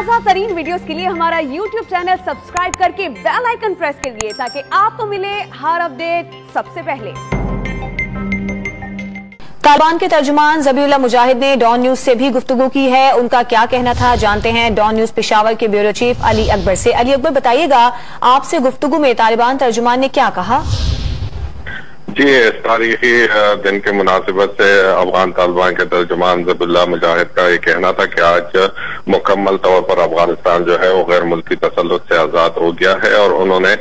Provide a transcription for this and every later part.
ताज़ा तरीन वीडियोस के लिए हमारा यूट्यूब चैनल सब्सक्राइब करके बेल आइकन प्रेस करिए ताकि आपको मिले हर अपडेट सबसे पहले। तालिबान के तर्जुमान ज़बीउल्लाह मुजाहिद ने डॉन न्यूज से भी गुफ्तगू की है। उनका क्या कहना था जानते हैं डॉन न्यूज पेशावर के ब्यूरो चीफ अली अकबर से। अली अकबर, बताइएगा आपसे गुफ्तगू में तालिबान तर्जुमान ने क्या कहा? जी, इस तारीखी दिन के मुनासिबत से अफगान तालिबान के तर्जुमान ज़बीउल्लाह मुजाहिद का ये कहना था कि आज मुकम्मल तौर पर अफगानिस्तान जो है वो गैर मुल्की तसल्लुत से आजाद हो गया है और उन्होंने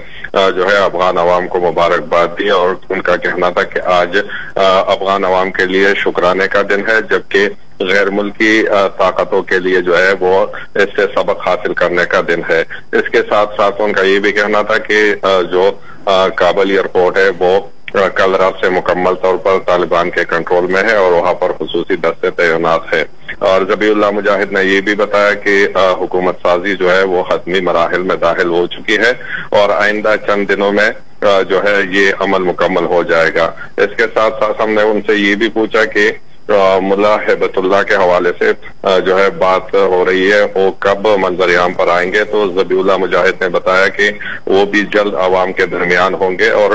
जो है अफगान अवाम को मुबारकबाद दी और उनका कहना था कि आज अफगान अवाम के लिए शुक्राने का दिन है, जबकि गैर मुल्की ताकतों के लिए जो है वो इससे सबक हासिल करने का दिन है। इसके साथ साथ उनका ये भी कहना था कि जो काबुल एयरपोर्ट है वो कल रात से मुकम्मल तौर पर तालिबान के कंट्रोल में है और वहां पर खुसूसी दस्ते तैनात है। और ज़बीउल्लाह मुजाहिद ने ये भी बताया कि हुकूमत साजी जो है वो हतमी मराहिल में दाखिल हो चुकी है और आइंदा चंद दिनों में जो है ये अमल मुकम्मल हो जाएगा। इसके साथ साथ हमने उनसे ये भी पूछा कि मुल्ला हिबतुल्लाह के हवाले से जो है बात हो रही है वो कब मंजर-ए-आम पर आएंगे, तो ज़बीउल्लाह मुजाहिद ने बताया कि वो भी जल्द आवाम के दरमियान होंगे और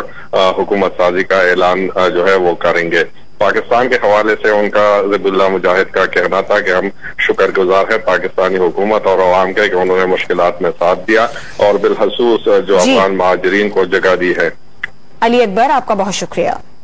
हुकूमत साजी का ऐलान जो है वो करेंगे। पाकिस्तान के हवाले से उनका ज़बीउल्लाह मुजाहिद का कहना था कि हम शुक्रगुजार है पाकिस्तानी हुकूमत और अवाम के कि उन्होंने मुश्किलात में साथ दिया और बिलखसूस जो अफगान महाजरीन को जगह दी है। अली अकबर, आपका बहुत शुक्रिया।